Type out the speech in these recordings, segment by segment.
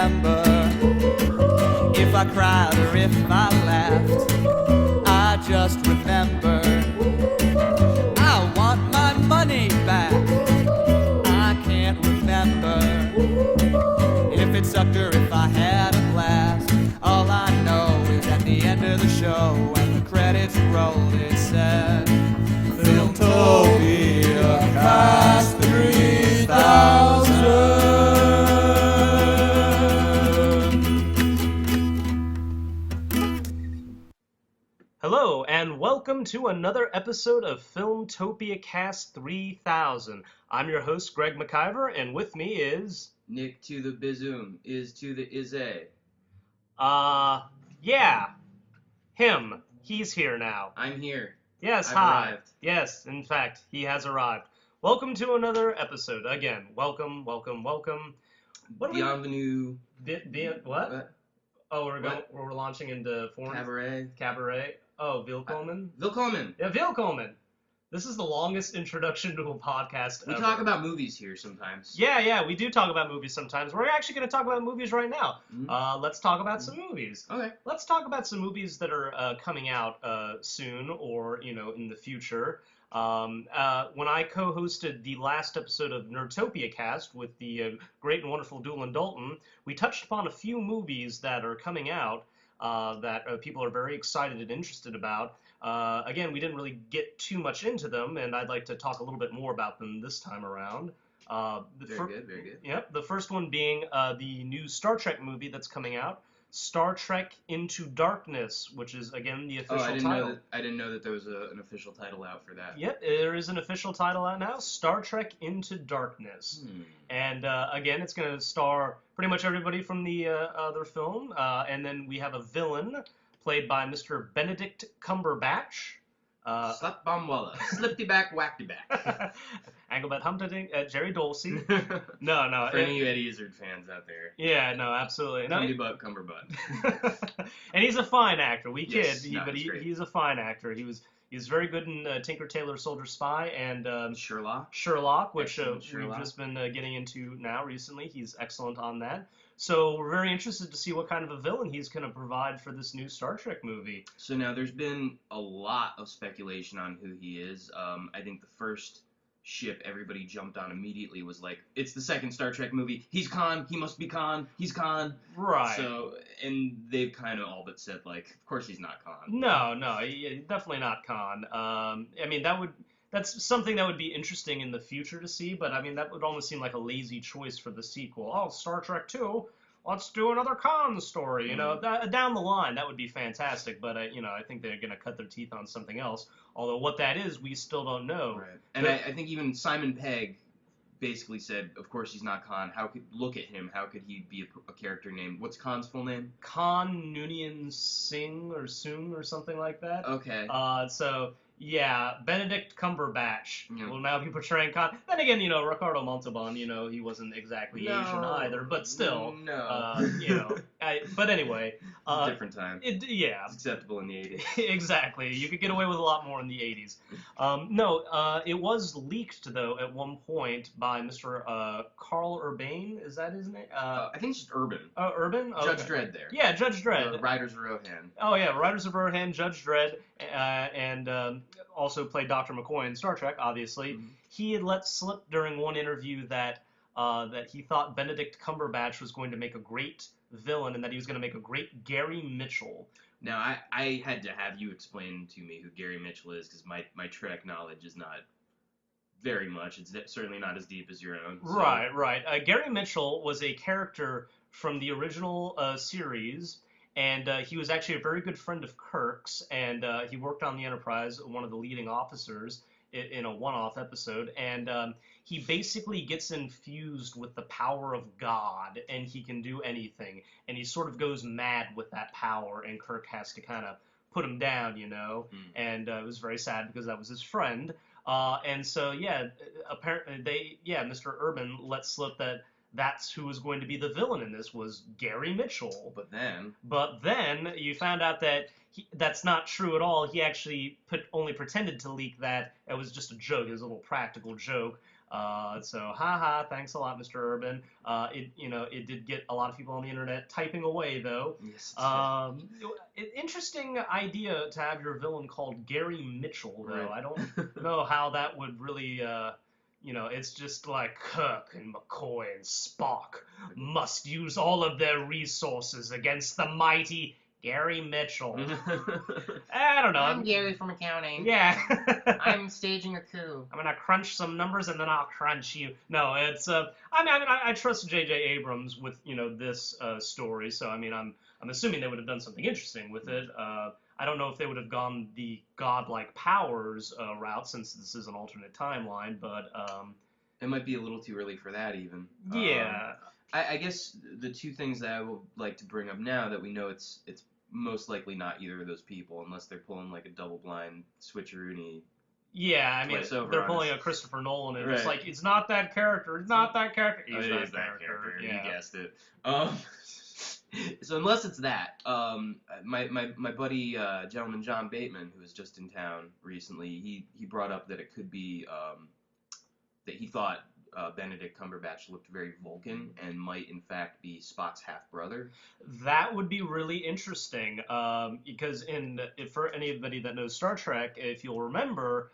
remember if I cried or if I laughed. I just remember I want my money back. I can't remember if it sucked or if I had a blast. All I know is at the end of the show, when the credits rolled, it said Filmtopiacast 3000. Hello, and welcome to another episode of Filmtopiacast 3000. I'm your host, Greg McIver, and with me is... Nick to the Bizoom is to the Izay. Yeah. Him. He's here now. I'm here. Yes, I've hi. arrived. Yes, in fact, he has arrived. Welcome to another episode. Again, welcome. What are Beyond the new... What? Oh, we're launching into foreign... Cabaret. Oh, Willkommen? Willkommen. Yeah, Willkommen. This is the longest introduction to a podcast We ever. talk about movies here sometimes. Yeah, we do talk about movies sometimes. We're actually going to talk about movies right now. Mm-hmm. Let's talk about some movies. Okay. Let's talk about some movies that are coming out soon or, in the future. When I co-hosted the last episode of Nerdtopiacast with the great and wonderful Doolin Dalton, we touched upon a few movies that are coming out that people are very excited and interested about. Again, we didn't really get too much into them, and I'd like to talk a little bit more about them this time around. Very good. Yep, the first one being the new Star Trek movie that's coming out, Star Trek Into Darkness, which is, again, the official title. I didn't know that there was an official title out for that. Yep, there is an official title out now, Star Trek Into Darkness. And, again, it's going to star pretty much everybody from the other film, and then we have a villain played by Mr. Benedict Cumberbatch. Slap Bombwalla. Slippy back, whackty back. Engelbert Humperdinck, Jerry Dolce. No. For any of you Eddie Izzard fans out there. Yeah, no, absolutely. No, Cumberbutt. And he's a fine actor. We Yes, kid, no, but he's great. he's a fine actor. He was very good in Tinker Tailor Soldier Spy and Sherlock. which Excellent we've Sherlock. just been getting into now recently. He's excellent on that. So we're very interested to see what kind of a villain he's going to provide for this new Star Trek movie. So now there's been a lot of speculation on who he is. I think the first ship everybody jumped on immediately was like, it's the second Star Trek movie. He's Khan. He must be Khan. He's Khan. Right. So, and they've kind of all but said, like, of course he's not Khan. No, definitely not Khan. I mean, that's something that would be interesting in the future to see, but I mean, that would almost seem like a lazy choice for the sequel. Oh, Star Trek 2, let's do another Khan story. Down the line, that would be fantastic, but, I think they're going to cut their teeth on something else. Although what that is, we still don't know. Right. And I think even Simon Pegg basically said, of course he's not Khan. Look at him. How could he be a character named, what's Khan's full name? Khan Noonien Singh or Soong or something like that. Okay. Yeah, Benedict Cumberbatch will now be portraying Khan. Then again, Ricardo Montalban, he wasn't exactly Asian either, but still. No. But anyway. Different time. Yeah. It's acceptable in the 80s. Exactly. You could get away with a lot more in the 80s. It was leaked, though, at one point by Mr. Carl Urban. Is that his name? I think it's just Urban. Oh, Urban? Okay. Judge Dredd there. Yeah, Judge Dredd. Riders of Rohan. Oh, yeah, Riders of Rohan, Judge Dredd, and also played Dr. McCoy in Star Trek, obviously. Mm-hmm. He had let slip during one interview that he thought Benedict Cumberbatch was going to make a great villain and that he was going to make a great Gary Mitchell. Now, I had to have you explain to me who Gary Mitchell is, because my Trek knowledge is not very much. It's certainly not as deep as your own. So. Right. Gary Mitchell was a character from the original series, and he was actually a very good friend of Kirk's, and he worked on the Enterprise, one of the leading officers, in a one-off episode, and he basically gets infused with the power of God, and he can do anything, and he sort of goes mad with that power, and Kirk has to kind of put him down, and it was very sad because that was his friend, and so, apparently Mr. Urban let slip that that's who was going to be the villain in this, was Gary Mitchell. But then you found out that that's not true at all. He actually only pretended to leak that. It was just a joke. It was a little practical joke. So, haha, thanks a lot, Mr. Urban. It did get a lot of people on the internet typing away, though. Yes. Interesting idea to have your villain called Gary Mitchell, though. Right. I don't know how that would really, it's just like Kirk and McCoy and Spock must use all of their resources against the mighty Gary Mitchell. I don't know. I'm Gary from accounting. Yeah. I'm staging a coup. I'm gonna crunch some numbers and then I'll crunch you. No, it's I trust J.J. Abrams with this story, so I'm assuming they would have done something interesting with it. I don't know if they would have gone the godlike powers route since this is an alternate timeline, but it might be a little too early for that even. Yeah. I guess the two things that I would like to bring up now that we know it's most likely not either of those people unless they're pulling like a double-blind switcheroony. Yeah, I mean, they're pulling a Christopher Nolan and it's like, it's not that character, it's not that character. It is that character. Yeah. You guessed it. So unless it's that, my buddy, gentleman John Bateman, who was just in town recently, he brought up that it could be that he thought Benedict Cumberbatch looked very Vulcan and might in fact be Spock's half-brother. That would be really interesting because for anybody that knows Star Trek, if you'll remember,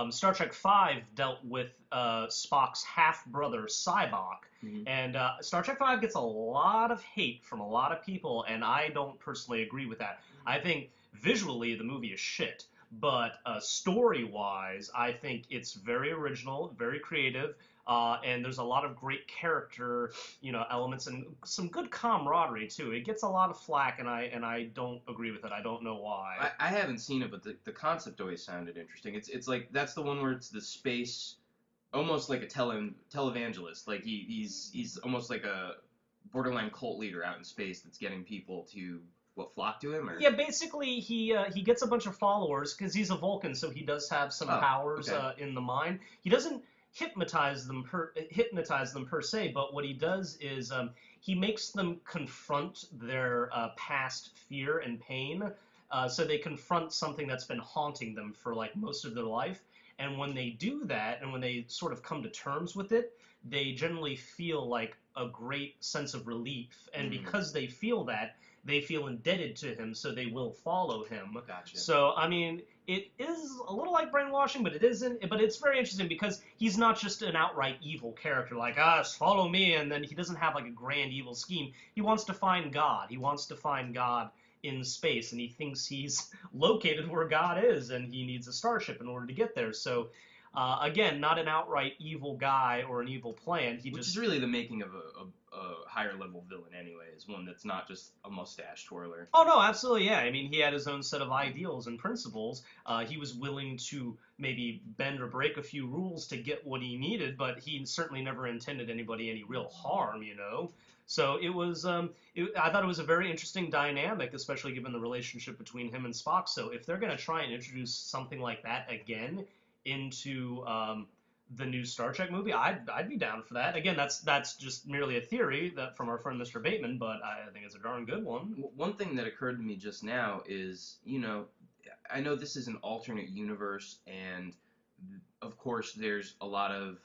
Star Trek V dealt with Spock's half-brother, Sybok. Mm-hmm. And Star Trek V gets a lot of hate from a lot of people, and I don't personally agree with that. I think visually the movie is shit, but story-wise, I think it's very original, very creative, and there's a lot of great character, elements and some good camaraderie too. It gets a lot of flack, and I don't agree with it. I don't know why. I haven't seen it, but the concept always sounded interesting. It's like that's the one where it's the space, almost like a televangelist. Like he's almost like a borderline cult leader out in space that's getting people to flock to him? Or? Yeah, basically he gets a bunch of followers because he's a Vulcan, so he does have some powers in the mind. He doesn't hypnotize them per se, but what he does is he makes them confront their past fear and pain. So they confront something that's been haunting them for like most of their life. And when they do that, and when they sort of come to terms with it, they generally feel like a great sense of relief. And because they feel that, they feel indebted to him, so they will follow him. Gotcha. So, I mean, it is a little like brainwashing, but it isn't. But it's very interesting because he's not just an outright evil character, like, follow me, and then he doesn't have like a grand evil scheme. He wants to find God. He wants to find God in space, and he thinks he's located where God is, and he needs a starship in order to get there. So, again, not an outright evil guy or an evil plan. Which is really the making of a higher level villain anyway, is one that's not just a mustache twirler. Oh, no, absolutely, yeah. I mean, he had his own set of ideals and principles. He was willing to maybe bend or break a few rules to get what he needed, but he certainly never intended anybody any real harm, So it was, I thought it was a very interesting dynamic, especially given the relationship between him and Spock. So if they're going to try and introduce something like that again into the new Star Trek movie, I'd be down for that. Again, that's just merely a theory that from our friend Mr. Bateman, but I think it's a darn good one. One thing that occurred to me just now is, I know this is an alternate universe, and of course there's a lot of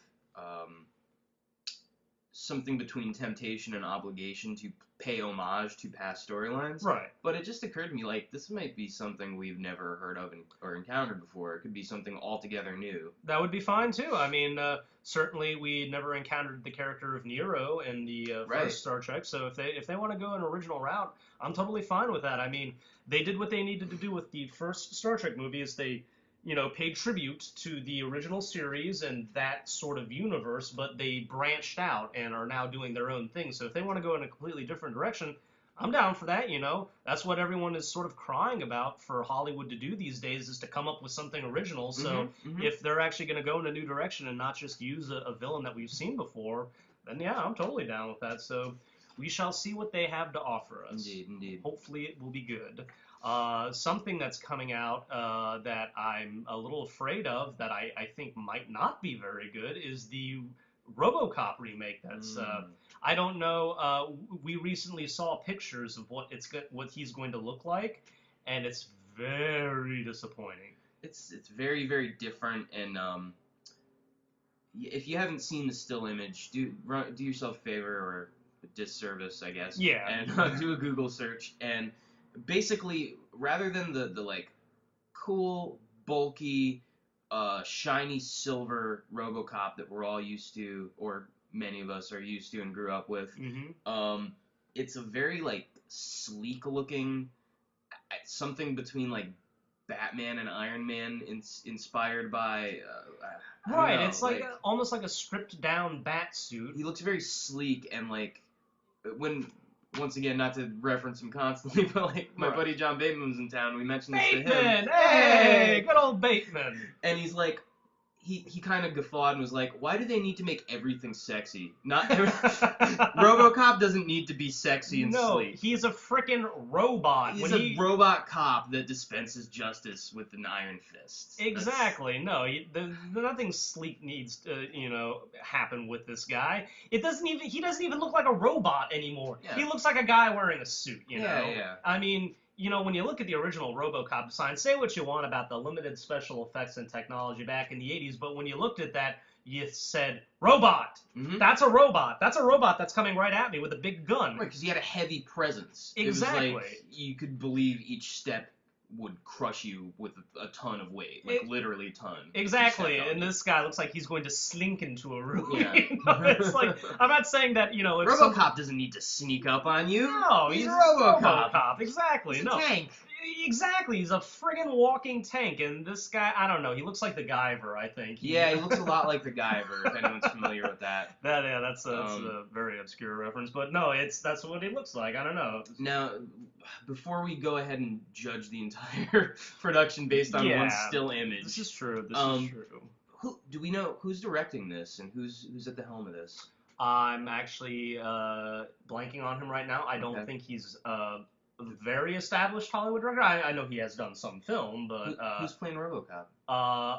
something between temptation and obligation to pay homage to past storylines. Right. But it just occurred to me, like, this might be something we've never heard of or encountered before. It could be something altogether new. That would be fine, too. I mean, certainly we never encountered the character of Nero in the first Star Trek, so if they want to go an original route, I'm totally fine with that. I mean, they did what they needed to do with the first Star Trek movie, is they paid tribute to the original series and that sort of universe, but they branched out and are now doing their own thing. So if they want to go in a completely different direction, I'm down for that, That's what everyone is sort of crying about for Hollywood to do these days, is to come up with something original. So if they're actually going to go in a new direction and not just use a villain that we've seen before, then yeah, I'm totally down with that. So we shall see what they have to offer us. Indeed. Hopefully it will be good. Something that's coming out that I'm a little afraid of, that I think might not be very good, is the Robocop remake. That's I don't know. We recently saw pictures of what he's going to look like, and it's very disappointing. It's very, very different, and if you haven't seen the still image, do yourself a favor or a disservice, I guess. Yeah. And do a Google search. And basically, rather than the like cool, bulky, shiny silver RoboCop that we're all used to, or many of us are used to and grew up with, it's a very like sleek looking, something between like Batman and Iron Man, inspired by. I don't Right, know, it's like almost like a stripped down bat suit. he looks very sleek and like when. Once again, not to reference him constantly, but like my Right. buddy John Bateman was in town. We mentioned this to him. Bateman! Hey! Good old Bateman! And he's like, he kind of guffawed and was like, why do they need to make everything sexy? RoboCop doesn't need to be sexy and No, sleek. he's a frickin' robot. He's a robot cop that dispenses justice with an iron fist. Exactly. No, nothing sleek needs to, happen with this guy. He doesn't even look like a robot anymore. Yeah. He looks like a guy wearing a suit, Yeah. I mean, when you look at the original RoboCop design, say what you want about the limited special effects and technology back in the 80s, but when you looked at that, you said, robot! Mhm. That's a robot! That's a robot that's coming right at me with a big gun. Right, because he had a heavy presence. Exactly. It was like you could believe each step would crush you with a ton of weight, like literally a ton. Exactly, Stepped on and you. this guy looks like he's going to slink into a room. Yeah. It's like, I'm not saying that, if RoboCop doesn't need to sneak up on you. No, he's RoboCop. Exactly. He's no. a tank. Exactly. He's a friggin' walking tank, and this guy, I don't know. He looks like the Guyver, I think. Yeah, he looks a lot like the Guyver, if anyone's familiar with that. That's a very obscure reference, but no, that's what he looks like. I don't know. Now, before we go ahead and judge the entire production based on one still image, This is true. This is true. Do we know who's directing this and who's at the helm of this? I'm actually blanking on him right now. I don't think he's a very established Hollywood director. I know he has done some film, but who's playing RoboCop?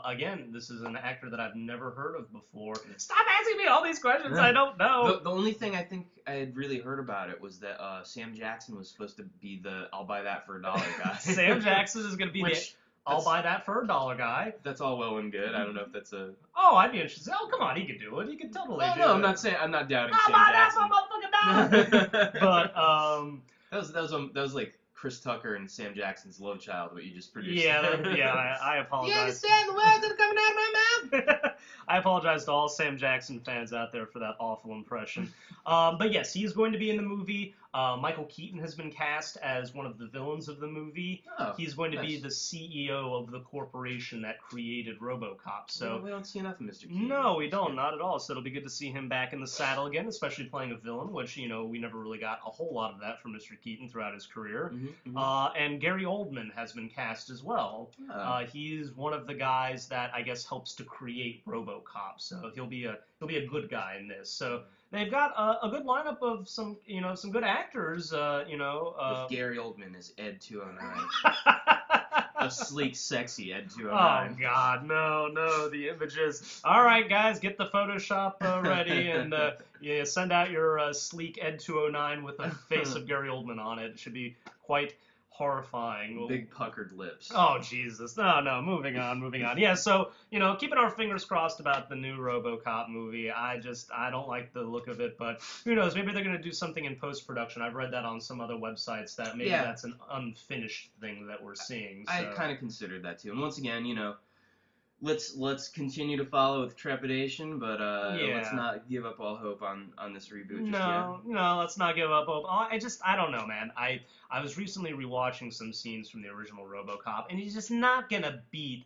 Again, this is an actor that I've never heard of before. Stop asking me all these questions. I don't know. The only thing I think I had really heard about it was that Sam Jackson was supposed to be the "I'll buy that for $1" guy. Sam Jackson is going to be I'll buy that for $1 guy. That's all well and good. I don't know if that's a. Oh, I'd be interested. Oh, come on, he could do it. He could totally do it. No, I'm not saying. I'm not doubting I'll Sam buy that Jackson. for $1. But that was like Chris Tucker and Sam Jackson's love child. What you just produced. I apologize. You understand the words that are coming out of my mouth? I apologize to all Sam Jackson fans out there for that awful impression. But yes, he's going to be in the movie. Michael Keaton has been cast as one of the villains of the movie. Oh, he's going to be nice. the CEO of the corporation that created RoboCop. So we don't see enough of Mr. Keaton. no, we don't, not at all. So it'll be good to see him back in the saddle again, especially playing a villain, which we never really got a whole lot of that from Mr. Keaton throughout his career. And Gary Oldman has been cast as well. He's one of the guys that I guess helps to create RoboCop, so he'll be a good guy in this. So they've got a good lineup of some good actors. With Gary Oldman as Ed 209. A sleek, sexy Ed 209. Oh God, no, the images. All right, guys, get the Photoshop ready and send out your sleek Ed 209 with a face of Gary Oldman on it. It should be quite horrifying. Big puckered lips. Oh Jesus, no, moving on. Yeah, so keeping our fingers crossed about the new RoboCop movie. I don't like the look of it, but who knows? Maybe they're gonna do something in post production. I've read that on some other websites that maybe that's an unfinished thing that we're seeing. So. I kind of considered that too. And once again, let's continue to follow with trepidation, but let's not give up all hope on this reboot just yet. No, let's not give up hope. I don't know, man. I was recently rewatching some scenes from the original RoboCop, and he's just not gonna beat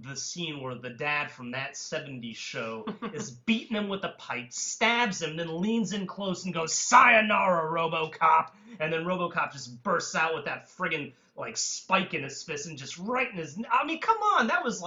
the scene where the dad from that 70s show is beating him with a pipe, stabs him, then leans in close and goes, "Sayonara, RoboCop," and then RoboCop just bursts out with that friggin' spike in his fist and just right in his. I mean, come on, that was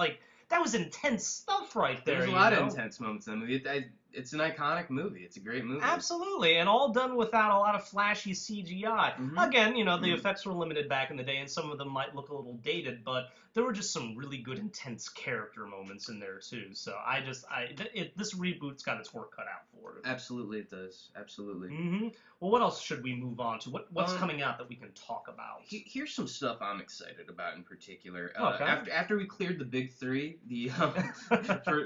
intense stuff right there. There's a lot of intense moments in the movie. It's an iconic movie. It's a great movie. Absolutely, and all done without a lot of flashy CGI. Again, the effects were limited back in the day, and some of them might look a little dated, but there were just some really good intense character moments in there too. So this reboot's got its work cut out for it. Absolutely, it does. Absolutely. Well, what else should we move on to? What's coming out that we can talk about? Here's some stuff I'm excited about in particular. Okay. After we cleared the big three,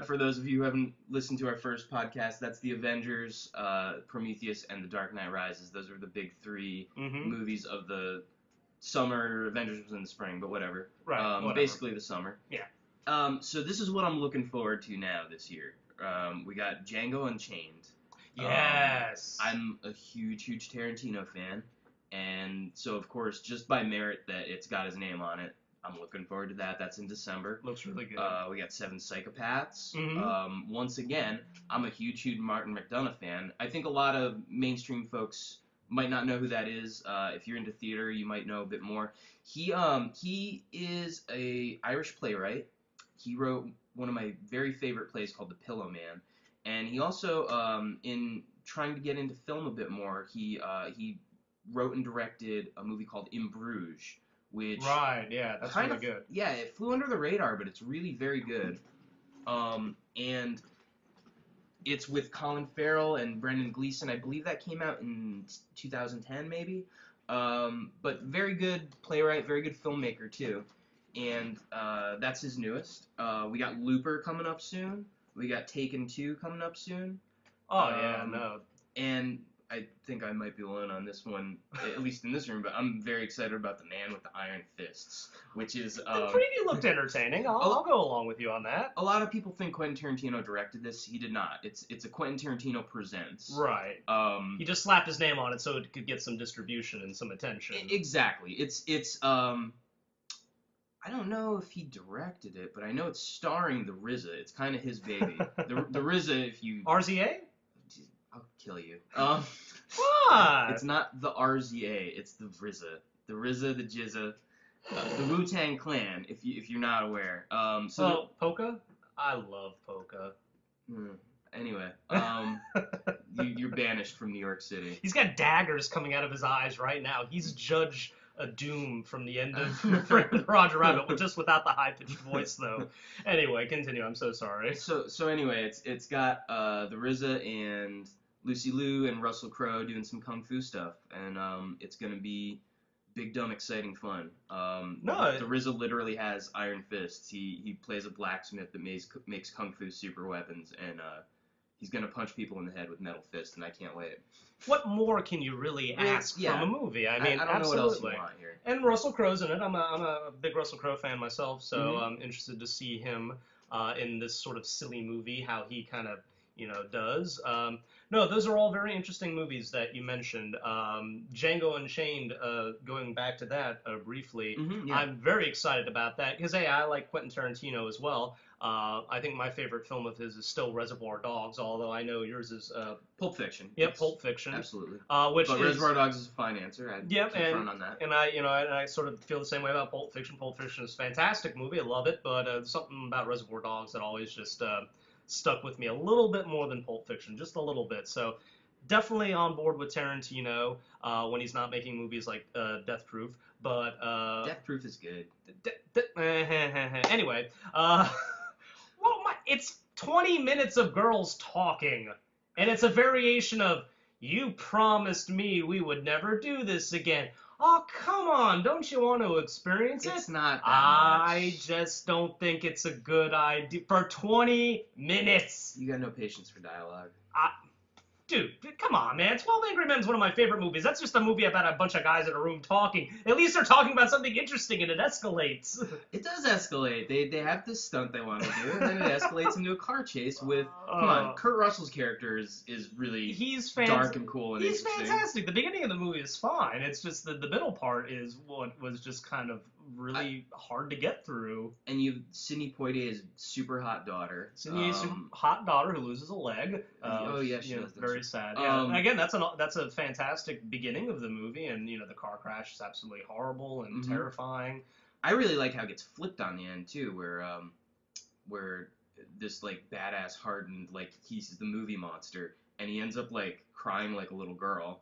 for those of you who haven't listened to our first podcast, that's the Avengers, Prometheus, and The Dark Knight Rises. Those are the big three movies of the summer. Avengers was in the spring, but whatever. Right. Whatever. Basically the summer. Yeah. So this is what I'm looking forward to now this year. We got Django Unchained. Yes. I'm a huge Tarantino fan, and so of course, just by merit that it's got his name on it, I'm looking forward to that. That's in December. Looks really good. We got Seven Psychopaths. Once again, I'm a huge Martin McDonagh fan. I think a lot of mainstream folks might not know who that is. If you're into theater, you might know a bit more. He is a Irish playwright. He wrote one of my very favorite plays called The Pillow Man. And he also, in trying to get into film a bit more, he wrote and directed a movie called In Bruges, which that's really good. Yeah, it flew under the radar, but it's really very good. And it's with Colin Farrell and Brendan Gleeson. I believe that came out in 2010, maybe. But very good playwright, very good filmmaker too. And that's his newest. We got Looper coming up soon. We got Taken 2 coming up soon. Oh, yeah, no. And I think I might be alone on this one, at least in this room, but I'm very excited about The Man with the Iron Fists, which is... The preview looked entertaining. I'll go along with you on that. A lot of people think Quentin Tarantino directed this. He did not. It's a Quentin Tarantino Presents. Right. He just slapped his name on it so it could get some distribution and some attention. Exactly. It's I don't know if he directed it, but I know it's starring the RZA. It's kind of his baby. The RZA, if you... RZA? I'll kill you. What? It's not the RZA. It's the RZA. The RZA, the Jizza, the Wu-Tang Clan. If you're not aware. Polka? I love Polka. Anyway, you're banished from New York City. He's got daggers coming out of his eyes right now. He's Judge Doom from the end of Roger Rabbit, just without the high-pitched voice, though. Anyway, continue. I'm so sorry. So anyway, it's got the RZA and Lucy Liu and Russell Crowe doing some kung fu stuff, and it's gonna be big, dumb, exciting fun. The RZA literally has iron fists. He plays a blacksmith that makes kung fu super weapons, and he's gonna punch people in the head with metal fists, and I can't wait. What more can you really ask from a movie? I mean, I don't absolutely. know what else you want here. And Russell Crowe's in it. I'm a big Russell Crowe fan myself, so I'm interested to see him in this sort of silly movie, how he kind of, does. No, those are all very interesting movies that you mentioned. Django Unchained, going back to that briefly, I'm very excited about that because, hey, I like Quentin Tarantino as well. I think my favorite film of his is still Reservoir Dogs, although I know yours is Pulp Fiction. Yep, Pulp Fiction. Absolutely. Reservoir Dogs is a fine answer. I'd front on that. And I sort of feel the same way about Pulp Fiction. Pulp Fiction is a fantastic movie. I love it, but there's something about Reservoir Dogs that always just stuck with me a little bit more than Pulp Fiction, just a little bit. So definitely on board with Tarantino when he's not making movies like Death Proof. But Death Proof is good. Anyway, it's 20 minutes of girls talking, and it's a variation of "You promised me we would never do this again." Oh, come on, don't you want to experience it? It's not that I much. just don't think it's a good idea for 20 minutes. You got no patience for dialogue. Dude, come on, man. 12 Angry Men is one of my favorite movies. That's just a movie about a bunch of guys in a room talking. At least they're talking about something interesting and it escalates. It does escalate. They have this stunt they want to do, and then it escalates into a car chase with... Come on, Kurt Russell's character is really dark and cool and interesting. He's fantastic. The beginning of the movie is fine. It's just the middle part is what was just kind of really hard to get through. And you have Sidney Poitier's super hot daughter. Sidney's hot daughter who loses a leg. She does. Very sad. Yeah. Again, that's a fantastic beginning of the movie, and the car crash is absolutely horrible and terrifying. I really like how it gets flipped on the end too, where this like badass hardened he's the movie monster, and he ends up crying like a little girl.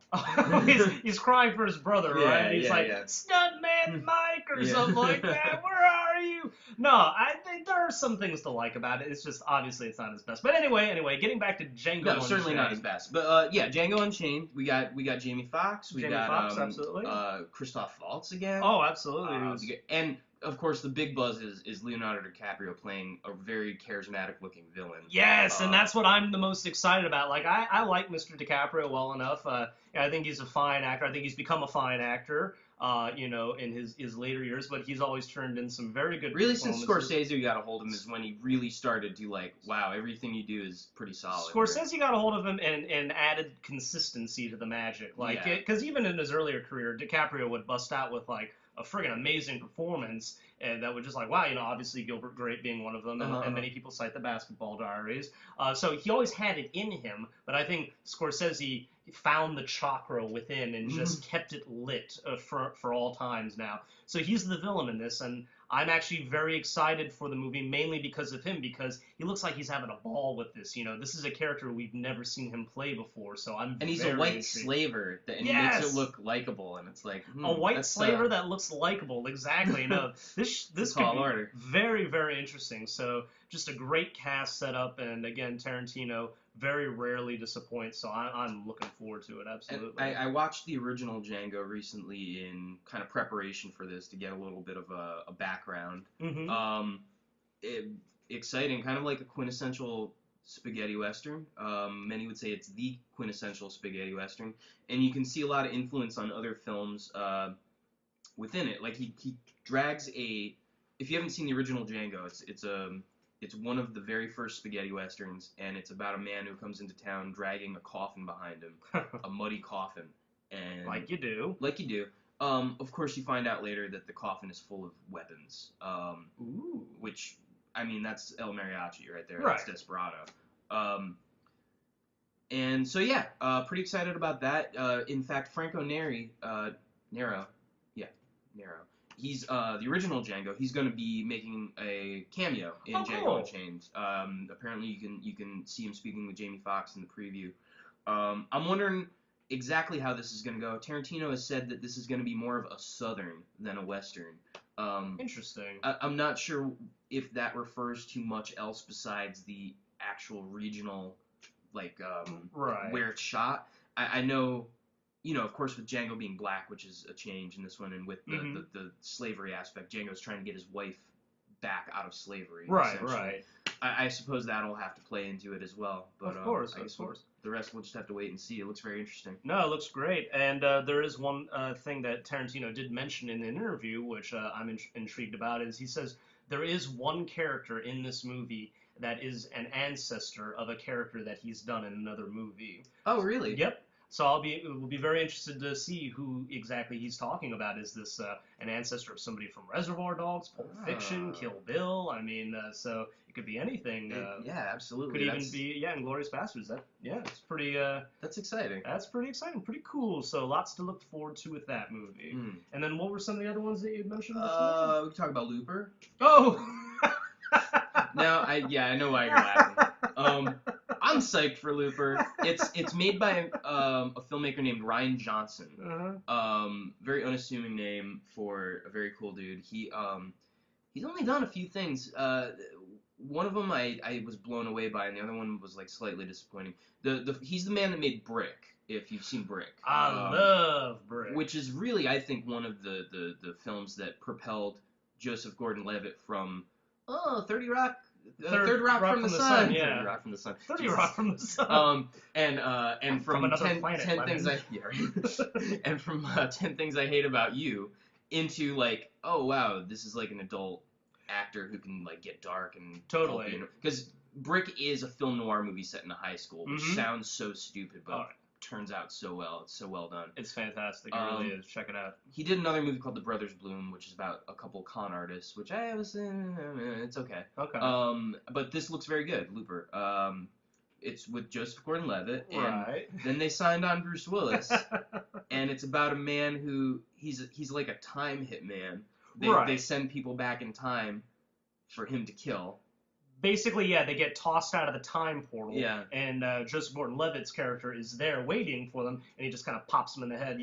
he's crying for his brother, right? He's Stuntman Mike or something like that. Where are you? No, I think there are some things to like about it. It's just obviously it's not his best. But anyway, getting back to Django. No, certainly not his best. But yeah, Django Unchained. We got Jamie Foxx. We Jamie got Foxx, absolutely. Christoph Waltz again. Oh, absolutely. And of course, the big buzz is Leonardo DiCaprio playing a very charismatic looking villain. Yes, and that's what I'm the most excited about. Like, I like Mr. DiCaprio well enough. I think he's a fine actor. I think he's become a fine actor, in his later years, but he's always turned in some very good Really, since performances. Scorsese got a hold of him is when he really started to, like, wow, everything you do is pretty solid. Scorsese got a hold of him and added consistency to the magic. Like, because even in his earlier career, DiCaprio would bust out with, like, a friggin' amazing performance, and that would just like, wow, obviously Gilbert Grape being one of them, and many people cite the Basketball Diaries. So he always had it in him, but I think Scorsese found the chakra within and just kept it lit for all times now. So he's the villain in this, and I'm actually very excited for the movie, mainly because of him, because he looks like he's having a ball with this. This is a character we've never seen him play before, so I'm he's very a white intrigued. slaver, and he makes it look likable, and it's like a white slaver that looks likable, exactly. No, this could be order. very, very interesting. So just a great cast setup, and again, Tarantino very rarely disappoints, so I'm looking forward to it, absolutely. And I watched the original Django recently in kind of preparation for this to get a little bit of a background. Exciting, kind of like a quintessential spaghetti western. Many would say it's the quintessential spaghetti western, and you can see a lot of influence on other films within it. Like he drags a. If you haven't seen the original Django, it's one of the very first spaghetti westerns, and it's about a man who comes into town dragging a coffin behind him, a muddy coffin, and like you do. Of course, you find out later that the coffin is full of weapons. Ooh. Which, I mean, that's El Mariachi right there. Right. That's Desperado. And so yeah, pretty excited about that. In fact, Franco Nero. He's the original Django. He's going to be making a cameo in Django Unchained. Apparently, you can see him speaking with Jamie Foxx in the preview. I'm wondering exactly how this is going to go. Tarantino has said that this is going to be more of a southern than a western. Interesting. I'm not sure if that refers to much else besides the actual regional, like where it's shot. I know. Of course, with Django being black, which is a change in this one, and with the slavery aspect, Django's trying to get his wife back out of slavery. Right. I suppose that'll have to play into it as well. But, of course. The rest we'll just have to wait and see. It looks very interesting. No, it looks great. And there is one thing that Tarantino did mention in an interview, which I'm intrigued about, is he says there is one character in this movie that is an ancestor of a character that he's done in another movie. Oh, really? Yep. So we'll be very interested to see who exactly he's talking about. Is this an ancestor of somebody from Reservoir Dogs, Pulp Fiction, Kill Bill? I mean, so it could be anything. Yeah, absolutely. Could even be Inglourious Basterds. It's pretty. That's exciting. That's pretty exciting, pretty cool. So lots to look forward to with that movie. And then what were some of the other ones that you mentioned? We can talk about Looper. Oh. Now, I know why you're laughing. I'm psyched for Looper. It's made by a filmmaker named Ryan Johnson. Very unassuming name for a very cool dude. He's only done a few things. One of them I was blown away by, and the other one was like slightly disappointing. He's the man that made Brick. If you've seen Brick, I love Brick, which is really, I think, one of the films that propelled Joseph Gordon-Levitt from 30 Rock. Third Rock from the Sun. Yeah. 30 Rock from the Sun. 30 Rock from the Sun. And from another 10 planet, things and from 10 Things I Hate About You into like, oh wow, this is like an adult actor who can like get dark and totally. Because Brick is a film noir movie set in a high school, which sounds so stupid, but turns out so well. It's so well done. It's fantastic. It really is. Check it out. He did another movie called The Brothers Bloom, which is about a couple con artists, which it's okay. Okay. But this looks very good, Looper. It's with Joseph Gordon-Levitt, and right. Then they signed on Bruce Willis, and it's about a man who he's like a time hitman. They send people back in time for him to kill. Basically, yeah, they get tossed out of the time portal, yeah. And Joseph Gordon-Levitt's character is there waiting for them, and he just kind of pops them in the head,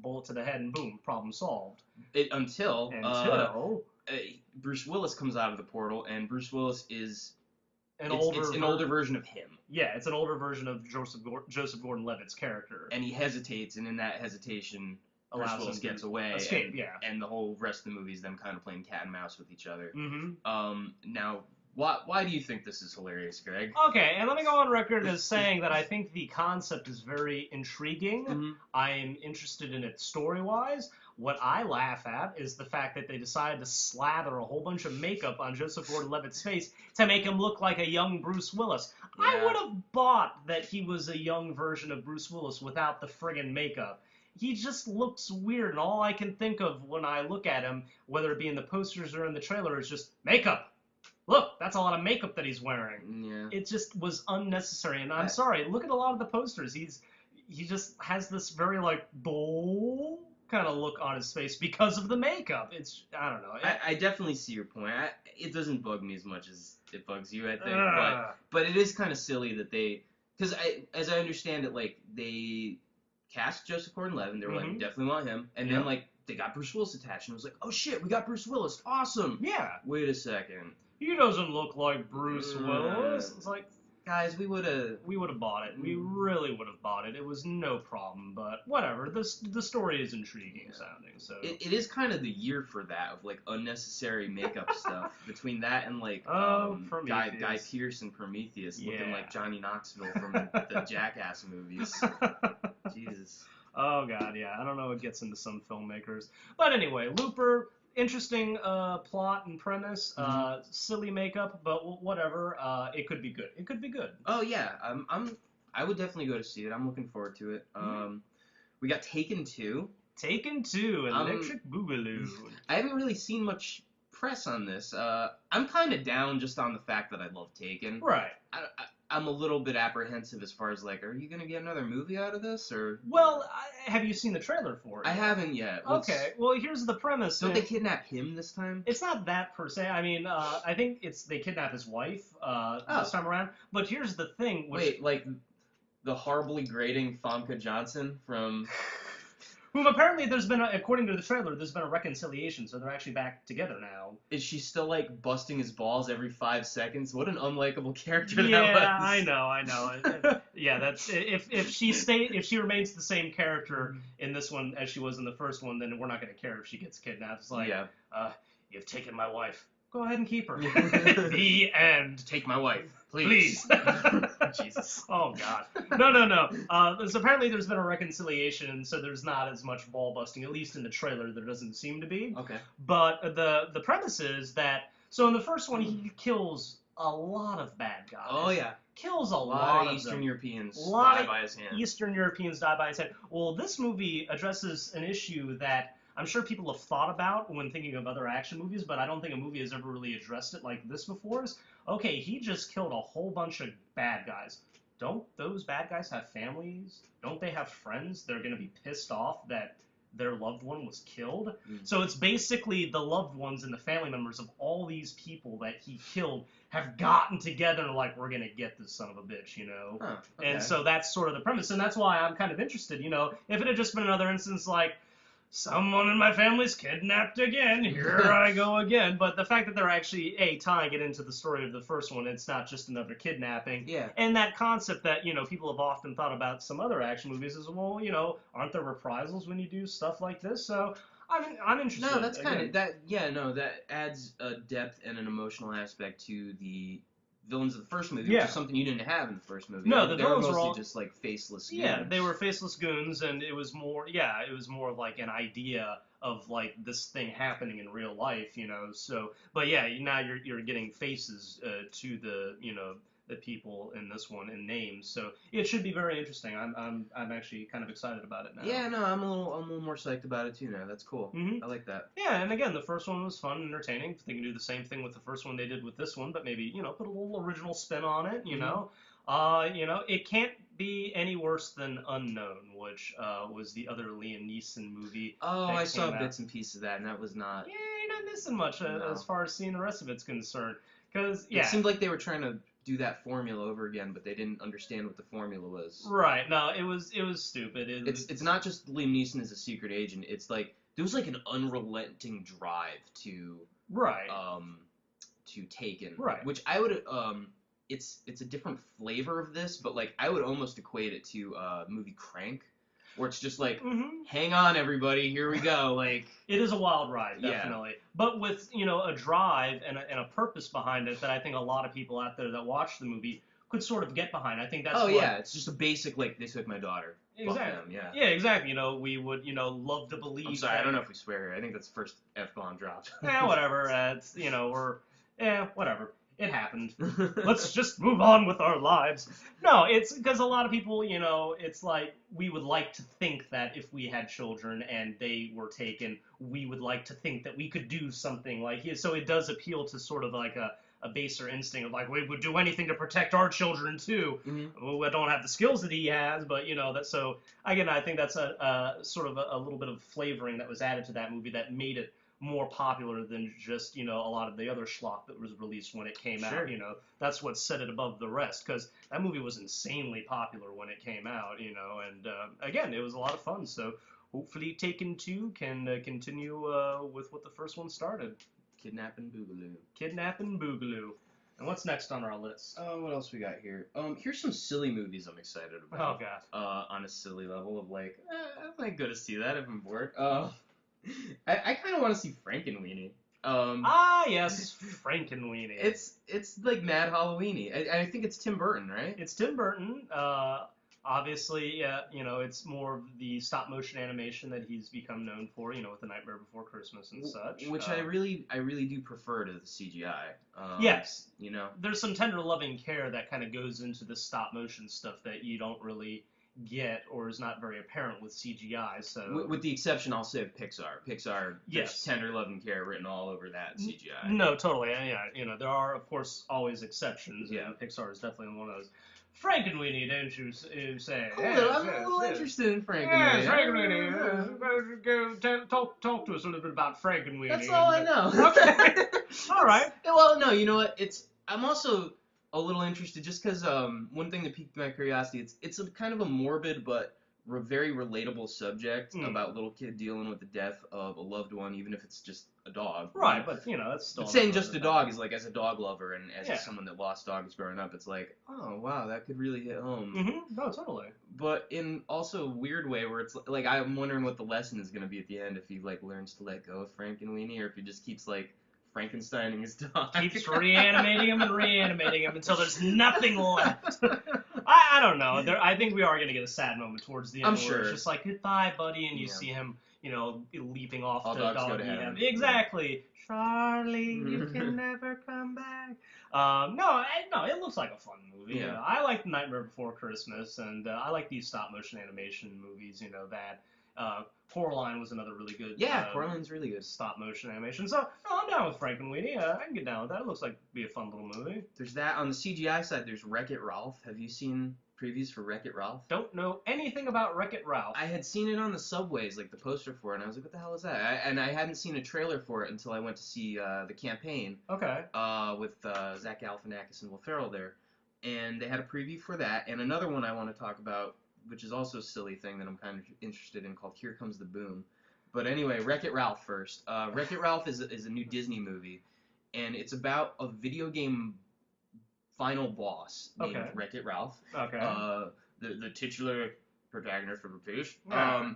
bullet to the head, and boom, problem solved. Until Bruce Willis comes out of the portal, and Bruce Willis is It's an older version of him. Yeah, it's an older version of Joseph Gordon-Levitt's character. And he hesitates, and in that hesitation, Bruce Allows Willis him to gets away. escape, and, and the whole rest of the movie is them kind of playing cat and mouse with each other. Mm-hmm. Now, why do you think this is hilarious, Greg? Okay, and let me go on record as saying that I think the concept is very intriguing. Mm-hmm. I'm interested in it story-wise. What I laugh at is the fact that they decided to slather a whole bunch of makeup on Joseph Gordon-Levitt's face to make him look like a young Bruce Willis. Yeah. I would have bought that he was a young version of Bruce Willis without the friggin' makeup. He just looks weird, and all I can think of when I look at him, whether it be in the posters or in the trailer, is just makeup. Look, that's a lot of makeup that he's wearing. Yeah. It just was unnecessary, and I'm sorry. Look at a lot of the posters. He just has this very like dull kind of look on his face because of the makeup. It's I don't know. I definitely see your point. It doesn't bug me as much as it bugs you, I think. But it is kind of silly that because as I understand it, like they cast Joseph Gordon-Levitt. They were like, we definitely want him, and then like they got Bruce Willis attached, and it was like, oh shit, we got Bruce Willis, awesome. Yeah. Wait a second. He doesn't look like Bruce Willis. It's like, guys, we would have bought it. We really would have bought it. It was no problem, but whatever. The story is intriguing sounding, so. It is kind of the year for that, of, like, unnecessary makeup stuff. Between that and, like, Guy Pearce and Prometheus looking like Johnny Knoxville from the Jackass movies. Jesus. Oh, God, yeah. I don't know what gets into some filmmakers. But anyway, Looper... Interesting plot and premise, silly makeup, but whatever. It could be good. It could be good. Oh yeah, I would definitely go to see it. I'm looking forward to it. We got Taken 2. Taken 2, Electric Boogaloo. I haven't really seen much press on this. I'm kind of down just on the fact that I love Taken. Right. I'm a little bit apprehensive as far as like, are you gonna get another movie out of this or? Well, have you seen the trailer for it? I haven't yet. Okay. Well, here's the premise. Don't they kidnap him this time? It's not that per se. I mean, I think they kidnap his wife this time around. But here's the thing. Wait, like the horribly grating Famke Johnson from. Whom apparently according to the trailer, there's been a reconciliation, so they're actually back together now. Is she still like busting his balls every 5 seconds? What an unlikable character that was. Yeah, I know. Yeah, that's if she remains the same character in this one as she was in the first one, then we're not going to care if she gets kidnapped. It's like, you've taken my wife. Go ahead and keep her. The end. Take my wife, please. Jesus. Oh, God. No. Apparently there's been a reconciliation, so there's not as much ball busting, at least in the trailer, there doesn't seem to be. Okay. But the premise is that, so in the first one, he kills a lot of bad guys. Oh, yeah. Kills a lot of Eastern them. Europeans die by his hand. Eastern Europeans die by his hand. Well, this movie addresses an issue that I'm sure people have thought about when thinking of other action movies, but I don't think a movie has ever really addressed it like this before. Okay, he just killed a whole bunch of bad guys. Don't those bad guys have families? Don't they have friends? They're going to be pissed off that their loved one was killed. So it's basically the loved ones and the family members of all these people that he killed have gotten together and like, we're going to get this son of a bitch, you know? Huh, okay. And so that's sort of the premise. And that's why I'm kind of interested, you know? If it had just been another instance like, someone in my family's kidnapped again. Here I go again. But the fact that they're actually, tying it into the story of the first one, it's not just another kidnapping. Yeah. And that concept that, you know, people have often thought about some other action movies is, well, you know, aren't there reprisals when you do stuff like this? So I'm interested. No, that's kind of, that adds a depth and an emotional aspect to the villains of the first movie, which is something you didn't have in the first movie. No, the villains were were all just like faceless goons. Yeah, they were faceless goons, and it was more of like an idea of like this thing happening in real life, you know. So, but yeah, now you're getting faces to the, you know, the people in this one and names. So it should be very interesting. I'm actually kind of excited about it now. Yeah, no, I'm a little more psyched about it too now. That's cool. Mm-hmm. I like that. Yeah, and again, the first one was fun and entertaining. They can do the same thing with the first one they did with this one, but maybe, you know, put a little original spin on it, you know. You know, it can't be any worse than Unknown, which was the other Liam Neeson movie. Oh, I saw bits and pieces of that, and that was not... Yeah, you're not missing much as far as seeing the rest of it's concerned. Because, yeah. It seemed like they were trying to do that formula over again, but they didn't understand what the formula was. Right. No, it was stupid. It's not just Liam Neeson as a secret agent. It's like there was like an unrelenting drive to Right. To Taken. Right. Which I would it's a different flavor of this, but like I would almost equate it to movie Crank, where it's just like, hang on everybody, here we go. Like, it is a wild ride, Yeah. definitely. But with, a drive and a purpose behind it that I think a lot of people out there that watch the movie could sort of get behind. I think that's it's just a basic, like, they took my daughter. Fuck Exactly. them, Yeah, exactly. We would, love to believe. I'm sorry, I don't know if we swear here. I think that's the first F-bomb dropped. Whatever. It's, whatever. It happened. Let's just move on with our lives. No, it's because a lot of people, it's like we would like to think that if we had children and they were taken, we would like to think that we could do something like it. So it does appeal to sort of like a baser instinct of like, we would do anything to protect our children too. Well, I don't have the skills that he has, but that. So again, I think that's a sort of a little bit of flavoring that was added to that movie that made it more popular than just a lot of the other schlock that was released when it came out. That's what set it above the rest, because that movie was insanely popular when it came out. And again, it was a lot of fun. So hopefully Taken 2 can continue with what the first one started. Kidnapping Boogaloo. Kidnapping Boogaloo. And what's next on our list? What else we got here? Here's some silly movies I'm excited about. Oh, God. On a silly level of like, I might go to see that if I'm bored. I kind of want to see Frankenweenie. Yes, Frankenweenie. It's like Mad Halloweeny. I think it's Tim Burton, right? It's Tim Burton. Obviously, it's more of the stop motion animation that he's become known for, with The Nightmare Before Christmas and such. Which I really do prefer to the CGI. Yes. There's some tender loving care that kind of goes into the stop motion stuff that you don't really get or is not very apparent with CGI. So with the exception, I'll say, of Pixar. There's Yes. tender loving care written all over that CGI. No, totally. Yeah, there are of course always exceptions. Yeah. And Pixar is definitely one of those. Frankenweenie, don't you say? I'm a little interested in Frankenweenie. Yes, Frankenweenie. Talk to us a little bit about Frankenweenie. That's all I know. Okay. All right. Well, no, you know what? I'm also a little interested just because one thing that piqued my curiosity, it's a kind of a morbid but very relatable subject about little kid dealing with the death of a loved one, even if it's just a dog. Right, but that's still. But saying just a dog is like, as a dog lover and as someone that lost dogs growing up, it's like, oh wow, that could really hit home. No, totally. But in also a weird way where it's like, I'm wondering what the lesson is going to be at the end, if he like learns to let go of Frankenweenie, or if he just keeps like Frankensteining his dog. Keeps reanimating him until there's nothing left. I don't know. I think we are going to get a sad moment towards the end. I'm where sure. It's just like, goodbye, buddy, and you see him, leaping off All the dogs go dog. to heaven. Exactly. Charlie, you can never come back. No, it looks like a fun movie. Yeah. I like The Nightmare Before Christmas, and I like these stop motion animation movies. That. Coraline was another really good. Yeah, Coraline's really good. Stop motion animation. So I'm down with Frankenweenie. I can get down with that. It looks like it'd be a fun little movie. There's that. On the CGI side, there's Wreck-It Ralph. Have you seen previews for Wreck-It Ralph? Don't know anything about Wreck-It Ralph. I had seen it on the subways, like the poster for it, and I was like, what the hell is that? I hadn't seen a trailer for it until I went to see the campaign. Okay. With Zach Galifianakis and Will Ferrell there. And they had a preview for that. And another one I want to talk about, which is also a silly thing that I'm kind of interested in, called Here Comes the Boom. But anyway, Wreck-It Ralph first. Wreck-It Ralph is a new Disney movie, and it's about a video game final boss named Wreck-It Ralph. Okay. The titular protagonist of the piece. Yes.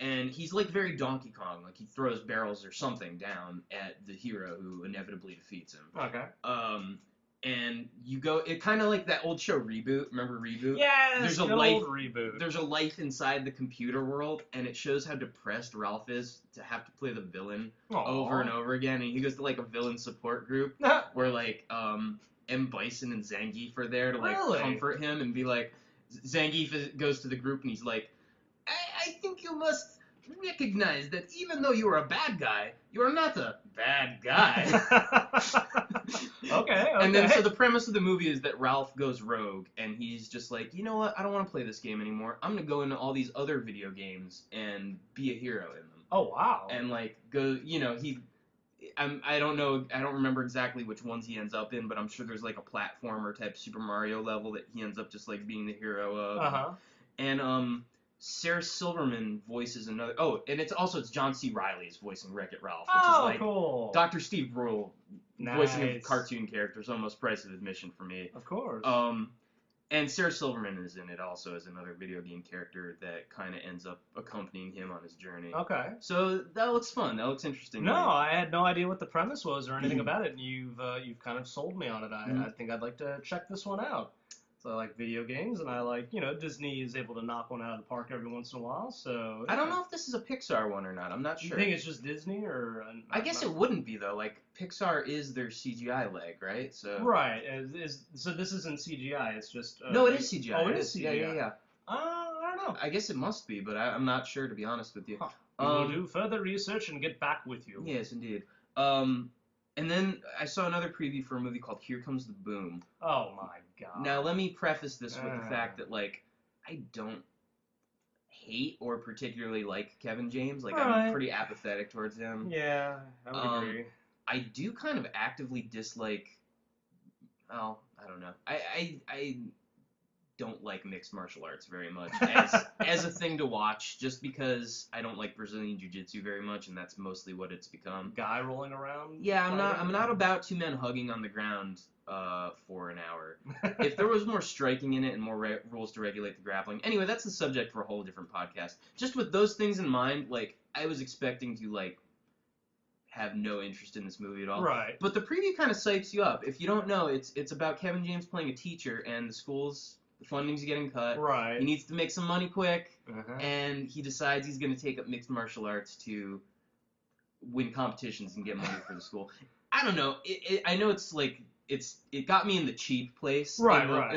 And he's like very Donkey Kong, like he throws barrels or something down at the hero who inevitably defeats him. Okay. And you go, it kind of like that old show Reboot. Remember Reboot? Yes, there's a old life Reboot. There's a life inside the computer world, and it shows how depressed Ralph is to have to play the villain over and over again. And he goes to like a villain support group where like M. Bison and Zangief are there to like comfort him and be like, Zangief goes to the group and he's like, I think you must recognize that even though you are a bad guy, you are not a bad guy. Okay. And then so the premise of the movie is that Ralph goes rogue and he's just like, you know what, I don't want to play this game anymore. I'm going to go into all these other video games and be a hero in them. Oh, wow. And like go, I don't know, I don't remember exactly which ones he ends up in, but I'm sure there's like a platformer type Super Mario level that he ends up just like being the hero of. Uh-huh. And Sarah Silverman voices another. Oh, and it's John C. Reilly's voicing Wreck-It Ralph, which Oh, is like cool. Dr. Steve Brule voicing a Nice. cartoon character is almost price of admission for me. Of course. And Sarah Silverman is in it also as another video game character that kind of ends up accompanying him on his journey. Okay. So that looks fun. That looks interesting. No, I had no idea what the premise was or anything about it, and you've kind of sold me on it. I think I'd like to check this one out. So I like video games, and I like, Disney is able to knock one out of the park every once in a while. So I don't know if this is a Pixar one or not. I'm not You sure. think it's just Disney, or I guess it wouldn't be though. Like Pixar is their CGI leg, right? So right? So this isn't CGI. It's just no, it is CGI. Oh, it is CGI. Yeah. I don't know. I guess it must be, but I'm not sure to be honest with you. Huh. We'll do further research and get back with you. Yes, indeed. And then I saw another preview for a movie called Here Comes the Boom. Oh my god. Now let me preface this with the fact that like I don't hate or particularly like Kevin James. Like I'm pretty apathetic towards him. Yeah, I would agree. I do kind of actively dislike. Well, I don't know. I don't like mixed martial arts very much as a thing to watch, just because I don't like Brazilian Jiu-Jitsu very much, and that's mostly what it's become. Guy rolling around. Yeah, I'm not about two men hugging on the ground for an hour. If there was more striking in it and more rules to regulate the grappling. Anyway, that's the subject for a whole different podcast. Just with those things in mind, like I was expecting to like have no interest in this movie at all. Right. But the preview kind of psychs you up. If you don't know, it's about Kevin James playing a teacher, and the funding's getting cut. Right. He needs to make some money quick, Uh-huh. and he decides he's going to take up mixed martial arts to win competitions and get money for the school. I don't know. I know it's like it got me in the cheap place. Right,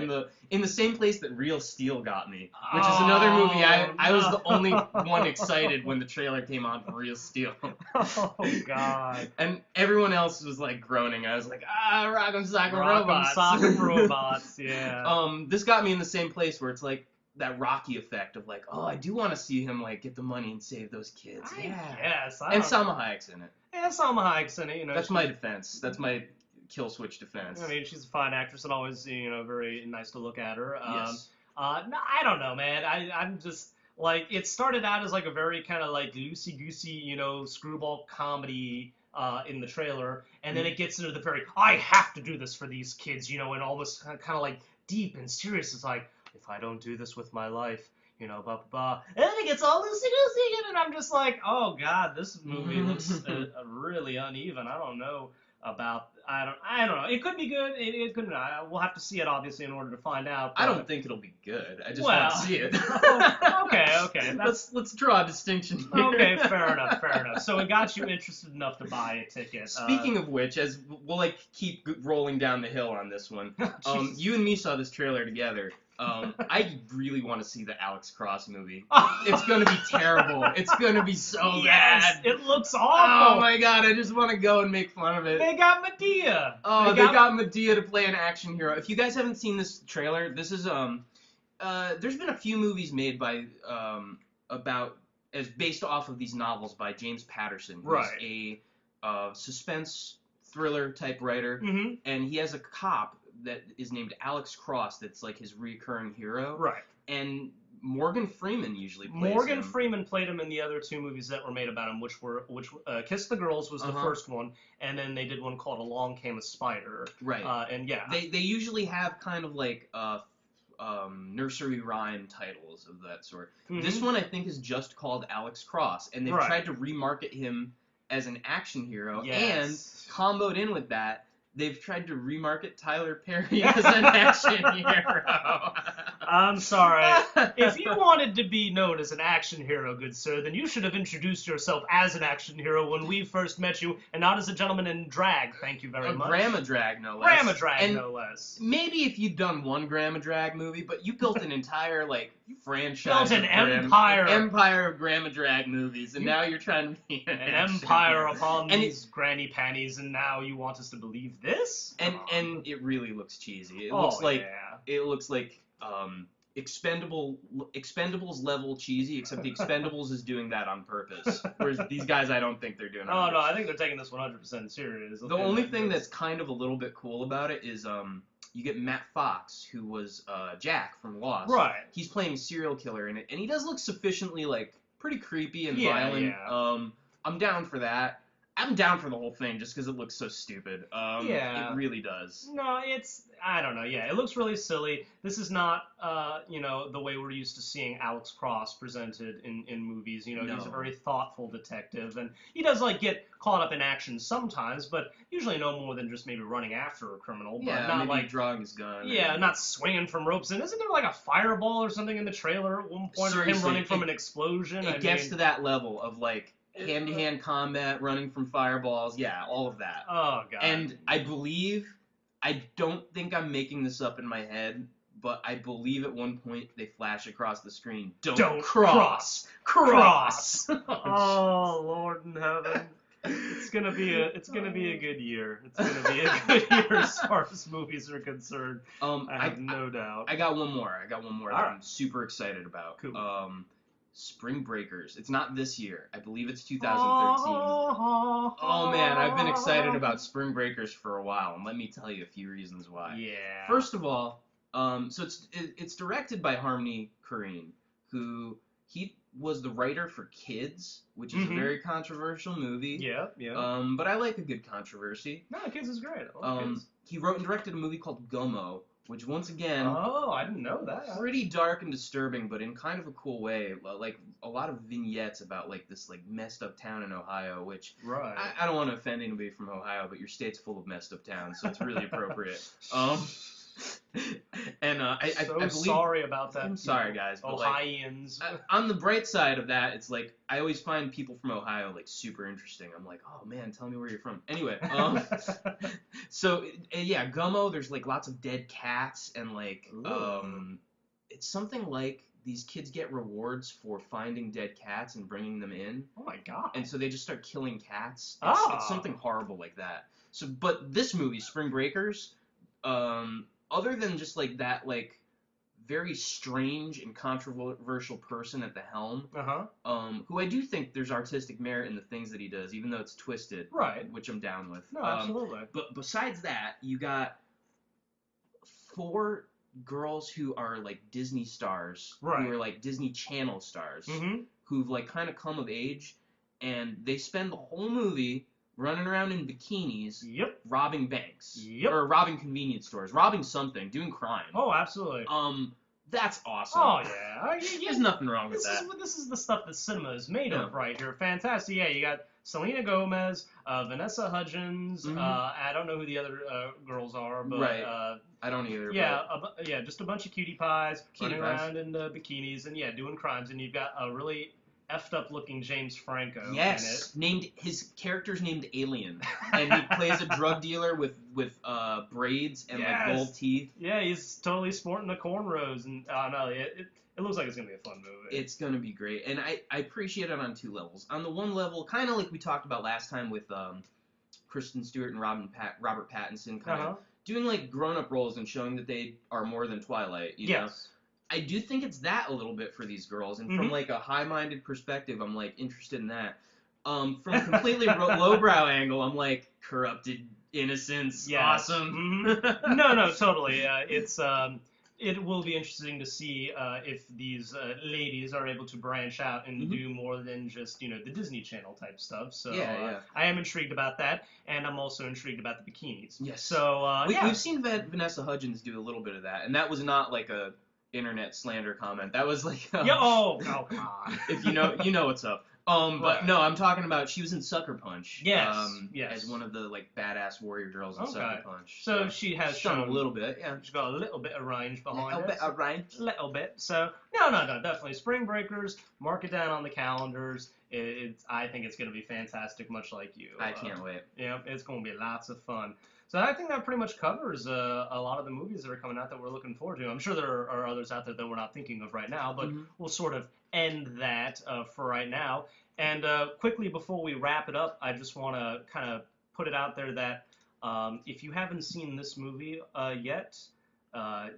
In the same place that Real Steel got me, which is another movie. I was the only one excited when the trailer came on for Real Steel. Oh god. And everyone else was like groaning. I was like, Rock'em Sock'em Rock'em Robots. Sock'em Robots. Yeah. This got me in the same place where it's like that Rocky effect of like, oh, I do want to see him like get the money and save those kids. Yes. And Salma Hayek's in it. Yeah, Salma Hayek's in it. That's my defense. That's my kill switch defense. I mean, she's a fine actress and always, very nice to look at her. Yes. No, I don't know, man. I'm just like, it started out as like a very kind of like loosey-goosey, screwball comedy in the trailer, and then it gets into the very, I have to do this for these kids, and almost kind of like deep and serious. It's like, if I don't do this with my life, blah, blah, blah. And then it gets all loosey-goosey, and I'm just like, oh god, this movie looks really uneven. I don't know about, I don't know. It could be good. It could not. We'll have to see it obviously in order to find out. I don't think it'll be good. I just want to see it. Okay. Let's draw a distinction here. Okay, fair enough. So it got you interested enough to buy a ticket. Speaking of which, as we'll like keep rolling down the hill on this one, you and me saw this trailer together. I really want to see the Alex Cross movie. It's gonna be terrible. It's gonna be so bad. It looks awful. Oh my god, I just want to go and make fun of it. They got Medea. Oh, they got Medea to play an action hero. If you guys haven't seen this trailer, this is there's been a few movies made by based off of these novels by James Patterson, who's a suspense thriller type writer, and he has a cop that is named Alex Cross that's like his recurring hero. Right. And Morgan Freeman usually plays Morgan him. Freeman played him in the other two movies that were made about him, which Kiss the Girls was the first one, and then they did one called Along Came a Spider. Right. And yeah. They usually have kind of like nursery rhyme titles of that sort. This one I think is just called Alex Cross, and they've tried to remarket him as an action hero, and comboed in with that, they've tried to remarket Tyler Perry as an action hero. I'm sorry. If you wanted to be known as an action hero, good sir, then you should have introduced yourself as an action hero when we first met you, and not as a gentleman in drag. Thank you very much. Grandma drag, no less. Grandma drag, no less. Maybe if you'd done one Grandma drag movie, but you built an entire, franchise. Built an empire. Empire of Grandma drag movies, and now you're trying to be an empire upon these granny panties, and now you want us to believe this? And it really looks cheesy. It looks like Expendables level cheesy, except the Expendables is doing that on purpose. Whereas these guys, I don't think they're doing it. No, I think they're taking this 100% serious. The only thing that's kind of a little bit cool about it is you get Matt Fox, who was Jack from Lost. Right. He's playing a serial killer in it, and he does look sufficiently like pretty creepy and Yeah, violent. yeah. I'm down for that. I'm down for the whole thing just because it looks so stupid. Yeah. It really does. No, I don't know. Yeah, it looks really silly. This is not, the way we're used to seeing Alex Cross presented in movies. He's a No. very thoughtful detective, and he does get caught up in action sometimes, but usually no more than just maybe running after a criminal, but Yeah, not maybe drawing his gun. yeah, and- not swinging from ropes. And isn't there a fireball or something in the trailer at one point, or him Seriously, running from an explosion? It gets to that level of hand-to-hand combat, running from fireballs, yeah, all of that. Oh god. And I don't think I'm making this up in my head, but I believe at one point they flash across the screen, don't cross. Oh Lord in heaven. It's gonna be a good year. It's gonna be a good year as far as movies are concerned. I have no doubt. I got one more that Alright. I'm super excited about. Cool. Spring Breakers. It's not this year. I believe it's 2013. Oh man, I've been excited about Spring Breakers for a while, and let me tell you a few reasons why. Yeah. First of all, so it's directed by Harmony Korine, who he was the writer for Kids, which is a very controversial movie. Yeah. But I like a good controversy. No, Kids is great. I love Kids. He wrote and directed a movie called Gummo, which once again, Oh, I didn't know that. pretty dark and disturbing, but in kind of a cool way. Like a lot of vignettes about this messed up town in Ohio, which Right. I don't want to offend anybody from Ohio, but your state's full of messed up towns, so it's really appropriate. And I believe. Sorry about that. I'm sorry, guys. But Ohioans. on the bright side of that, it's I always find people from Ohio super interesting. I'm like, oh man, tell me where you're from. Anyway, so yeah, Gummo. There's lots of dead cats and it's something like these kids get rewards for finding dead cats and bringing them in. Oh my god. And so they just start killing cats. Ah. It's something horrible like that. So, but this movie, Spring Breakers, other than just that very strange and controversial person at the helm, who I do think there's artistic merit in the things that he does, even though it's twisted, Right. which I'm down with. No, absolutely. But besides that, you got 4 girls who are Disney stars, Right. who are Disney Channel stars, Mm-hmm. who've kind of come of age, and they spend the whole movie running around in bikinis, Yep. robbing banks, Yep. or robbing convenience stores, robbing something, doing crime. Oh, absolutely. That's awesome. Oh yeah. There's nothing wrong with that. This is the stuff that cinema is made of Yeah. right here. Fantastic. Yeah, you got Selena Gomez, Vanessa Hudgens. Mhm. I don't know who the other girls are, but Right. I don't either. yeah, just a bunch of cutie pies Cutie running pies. around in bikinis and doing crimes. And you've got a really effed up looking James Franco But yes, his character's named Alien, and he plays a drug dealer with braids and Yes. gold teeth. in it. Yeah, he's totally sporting the cornrows, and no, it looks like it's gonna be a fun movie. It's gonna be great, and I appreciate it on 2 levels. On the one level, kind of like we talked about last time with Kristen Stewart and Robert Pattinson, kind of doing grown-up roles and showing that they are more than Twilight. You know? Yes. I do think it's that a little bit for these girls, and from a high-minded perspective, I'm interested in that. From a completely lowbrow angle, I'm corrupted innocence, Yes. awesome. No, totally. It will be interesting to see if these ladies are able to branch out and do more than just the Disney Channel type stuff. So Yeah. I am intrigued about that, and I'm also intrigued about the bikinis. Yes. So We've seen Vanessa Hudgens do a little bit of that, and that was not a internet slander comment. That was Oh God. if you know what's up. But Right. no, I'm talking about she was in Sucker Punch. Yes, yes. As one of the badass warrior girls in Okay. Sucker Punch. So she has she's done shown a little bit, yeah. She's got a little bit of range behind A her. bit of range. Little bit. So no, definitely Spring Breakers. Mark it down on the calendars. I think it's going to be fantastic, much like you. I can't wait. Yeah, it's going to be lots of fun. So I think that pretty much covers a lot of the movies that are coming out that we're looking forward to. I'm sure there are others out there that we're not thinking of right now, but we'll sort of end that for right now. And quickly before we wrap it up, I just want to kind of put it out there that if you haven't seen this movie yet,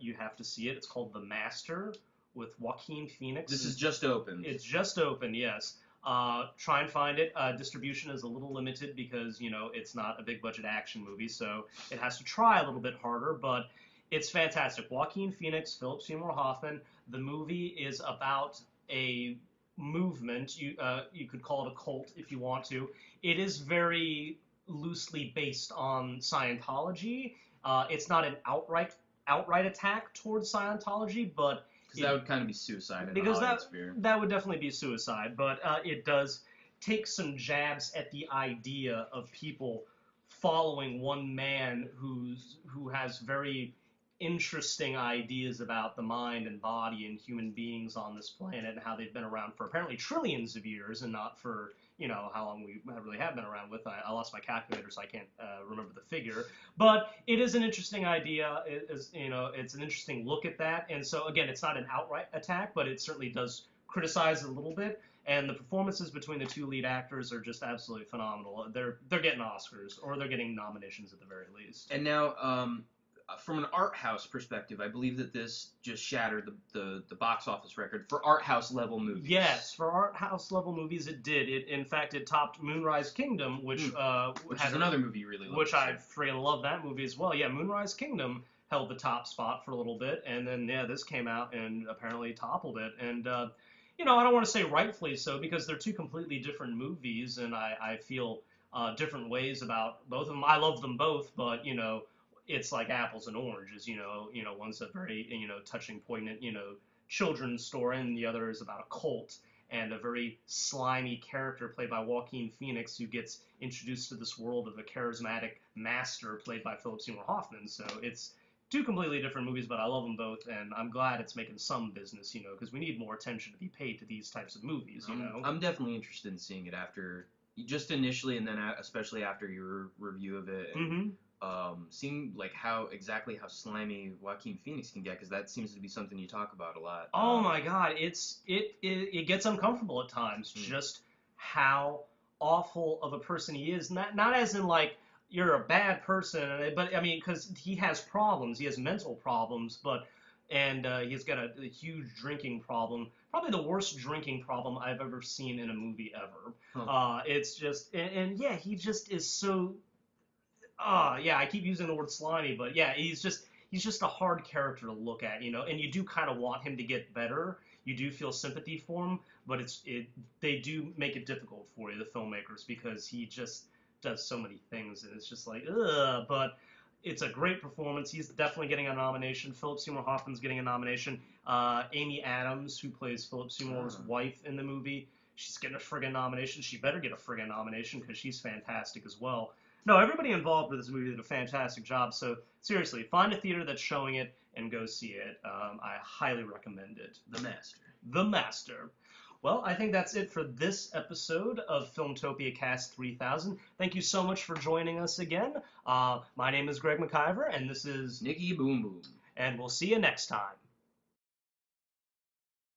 you have to see it. It's called The Master with Joaquin Phoenix. This is just open. It's just open, yes. Try and find it. Distribution is a little limited because, it's not a big budget action movie, so it has to try a little bit harder, but It's fantastic. Joaquin Phoenix, Philip Seymour Hoffman. The movie is about a movement. You could call it a cult if you want to. It is very loosely based on Scientology. It's not an outright attack towards Scientology, but Because that would kind of be suicide in the because Hollywood sphere. that would definitely be suicide. But it does take some jabs at the idea of people following one man who has very interesting ideas about the mind and body and human beings on this planet and how they've been around for apparently trillions of years and not for how long we really have been around with. I lost my calculator, so I can't remember the figure. But it is an interesting idea. It's an interesting look at that. And so again, it's not an outright attack, but it certainly does criticize it a little bit. And the performances between the two lead actors are just absolutely phenomenal. They're getting Oscars, or they're getting nominations at the very least. And now, from an art house perspective, I believe that this just shattered the box office record for art house level movies. Yes, for art house level movies, it did. In fact, it topped Moonrise Kingdom, which is another movie you really love. Which I freaking love that movie as well. Yeah, Moonrise Kingdom held the top spot for a little bit, and then this came out and apparently toppled it. And I don't want to say rightfully so, because they're two completely different movies, and I feel different ways about both of them. I love them both, but it's like apples and oranges. One's a very touching, poignant children's story, and the other is about a cult and a very slimy character played by Joaquin Phoenix, who gets introduced to this world of a charismatic master played by Philip Seymour Hoffman. So it's two completely different movies, but I love them both, and I'm glad it's making some business, because we need more attention to be paid to these types of movies, I'm definitely interested in seeing it after, just initially, and then especially after your review of it, and seeing like how slimy Joaquin Phoenix can get, because that seems to be something you talk about a lot. Oh my God, it gets uncomfortable at times, just how awful of a person he is. Not as in like you're a bad person, but I mean, because he has problems, he has mental problems, and he's got a huge drinking problem, probably the worst drinking problem I've ever seen in a movie ever. It's just, and yeah, he just is so. I keep using the word slimy, but yeah, he's just a hard character to look at, and you do kind of want him to get better. You do feel sympathy for him, but they do make it difficult for you, the filmmakers, because he just does so many things, and it's just like, ugh, but it's a great performance. He's definitely getting a nomination. Philip Seymour Hoffman's getting a nomination. Amy Adams, who plays Philip Seymour's wife in the movie, she's getting a friggin' nomination. She better get a friggin' nomination, because she's fantastic as well. No, everybody involved with this movie did a fantastic job. So seriously, find a theater that's showing it and go see it. I highly recommend it. The Master. Well, I think that's it for this episode of Filmtopiacast 3000. Thank you so much for joining us again. My name is Greg McIver, and this is Nicky Boom Boom. And we'll see you next time.